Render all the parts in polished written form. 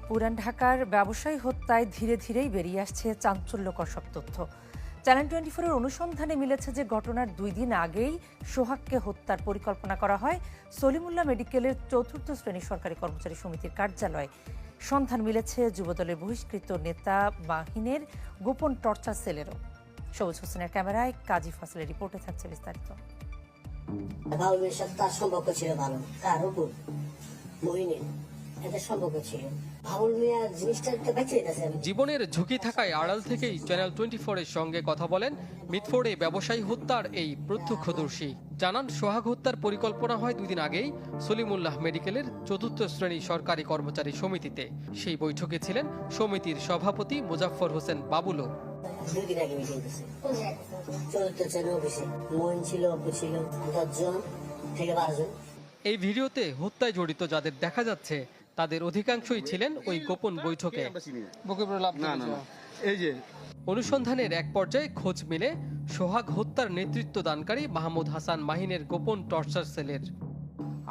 পুরান ঢাকার ব্যবসায়ী হত্যায় ধীরে ধীরেই বেরিয়ে আসছে চাঞ্চল্যকর সব তথ্য। চ্যানেল 24-এর অনুসন্ধানে মিলেছে যে ঘটনার 2 দিন আগেই সোহাগকে হত্যার পরিকল্পনা করা হয় সলিমুল্লাহ মেডিকেলের 4র্থ শ্রেণী সরকারি কর্মচারী সমিতির কার্যালয়ে। সন্ধান মিলেছে যুবদলের বহিষ্কৃত নেতা মাহিনের গোপন টর্চার সেলেরও। সবুজ হোসেনের ক্যামেরায় কাজী ফাসলের রিপোর্টে থাকছে বিস্তারিত। তার সম্পর্ক ছিল ভালো, কার উপর মহিনের এদের সম্পর্ক ছিল। জীবনের ঝুঁকি থাকায় আড়াল থেকেই চ্যানেল 24-এর সঙ্গে কথা বলেন মিটফোর্ডে ব্যবসায়ী হত্যার এই প্রত্যক্ষদর্শী। জানান সোহাগ হত্যার পরিকল্পনা হয় 2 দিন আগেই সলিমুল্লাহ মেডিকেলের 4র্থ শ্রেণী সরকারি কর্মচারী সমিতিতে। সেই বৈঠকে ছিলেন সমিতির সভাপতি মোজাফফর হোসেন বাবুলও। 2 দিন আগে মিটিং হয়েছে 4র্থ শ্রেণী অফিসে। মহিন ছিল, অপু ছিল, 10 জন থেকে 12 জন। এই ভিডিওতে হত্যায় জড়িত যাদের দেখা যাচ্ছে তাদের অধিকাংশই ছিলেন ওই গোপন বৈঠকে। অনুসন্ধানের এক পর্যায়ে খোঁজ মিলে সোহাগ হত্যার নেতৃত্ব দানকারী মাহমুদ হাসান মাহিনের গোপন টর্চার সেলের।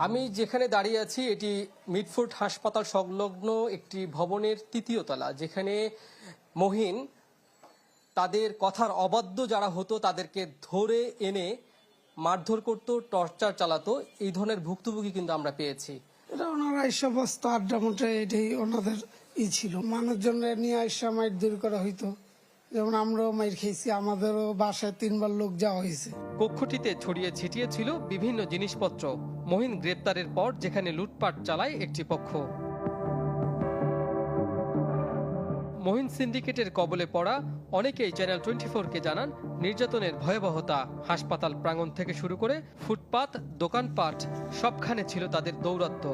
আমি যেখানে দাঁড়িয়ে আছি এটি মিটফোর্ড হাসপাতাল সংলগ্ন একটি ভবনের 3য় তলা, যেখানে মহিন তাদের কথার অবাধ্য যারা হতো তাদেরকে ধরে এনে মারধর করতো, টর্চার চালাতো। এই ধরনের ভুক্তভোগী কিন্তু আমরা পেয়েছি। এটা ওনারা এসব বস্তা আড্ডা মোটে এটাই ওনাদের ছিল। মানুষজনের নিয়ে এসে মাইর দূর করা হইতো, যেমন আমরাও মাইর খেয়েছি, আমাদেরও বাসায় 3বার লোক যাওয়া হয়েছে। কক্ষটিতে ছড়িয়ে ছিটিয়ে ছিল বিভিন্ন জিনিসপত্র। মহিন গ্রেপ্তারের পর যেখানে লুটপাট চালায় একটি পক্ষ। মহিন সিন্ডিকেটের কবলে পড়া অনেকেই চ্যানেল 24-কে জানান নির্যাতনের ভয়াবহতা। হাসপাতাল প্রাঙ্গণ থেকে শুরু করে ফুটপাত, দোকানপাট সবখানে ছিল তাদের দৌরাত্ম্য।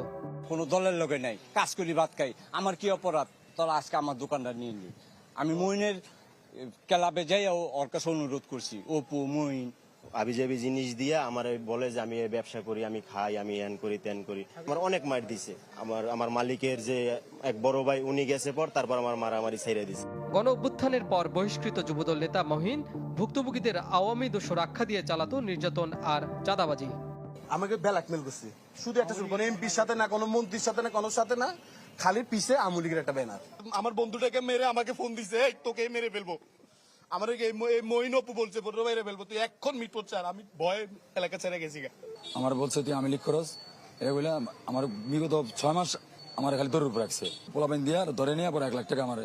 কোনো দলের লোকে নাই, কাজ করি ভাত খাই, আমার কি অপরাধ তোরা আজকে আমার দোকানটা নিয়ে নি? আমি মহিনের ক্লাবে যাই ওর কাছে অনুরোধ করছি, অপু মহিন আবিজাবি জিনিস দিয়ে আমার বলে যে আমি ব্যবসা করি, আমি খাই, আমি এন করি তেন করি। আমার অনেক মার দিছে। আমার মালিকের যে এক বড় ভাই উনি গেছে পর, তারপর আমার মারামারি ছেড়ে দিছে। গণ অভ্যুত্থানের পর বহিষ্কৃত যুবদল নেতা মহিন ভুক্তভোগীদের আওয়ামী দোষর আখ্যা দিয়ে চালাতো নির্যাতন আর চাঁদাবাজি। আমাকে ব্ল্যাকমেল করছে, শুধু একটা কোনো এমপির সাথে না, কোনো মন্ত্রীর সাথে না, কোনো সাথে না, খালি পিছে আওয়ামী লীগের একটা ব্যানার। আমার বন্ধুটাকে মেরে আমাকে ফোন দিছে, তোকে মেরে ফেলবো। আমার মহিন অপু বলছে মেরে ফেলবো, তুই এখন মিট করছে। আর আমি ভয়ে এলাকা ছেড়ে গেছি। আমার বলছে তুই আমি লিখ খরচ এ বলে আমার বিগত 6 মাস আমার খালি দৌড়ের উপর রাখছে। পোলাপাইন দিয়ে ধরে নিয়ে পরে 1 লাখ টাকা আমার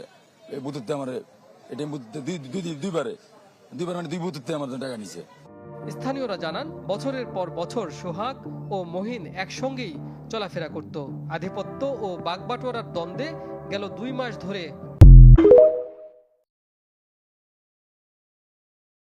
এই বুথেতে আমার এটিএম বুথে দুইবারে মানে 2 বুথেতে আমার টাকা নিছে। স্থানীয়রা জানান বছরের পর বছর সোহাগ ও মহিন একসঙ্গেই চলাফেরা করত। আধিপত্য ও বাগবাটোয়ারার দ্বন্দ্বে গেল 2 মাস ধরে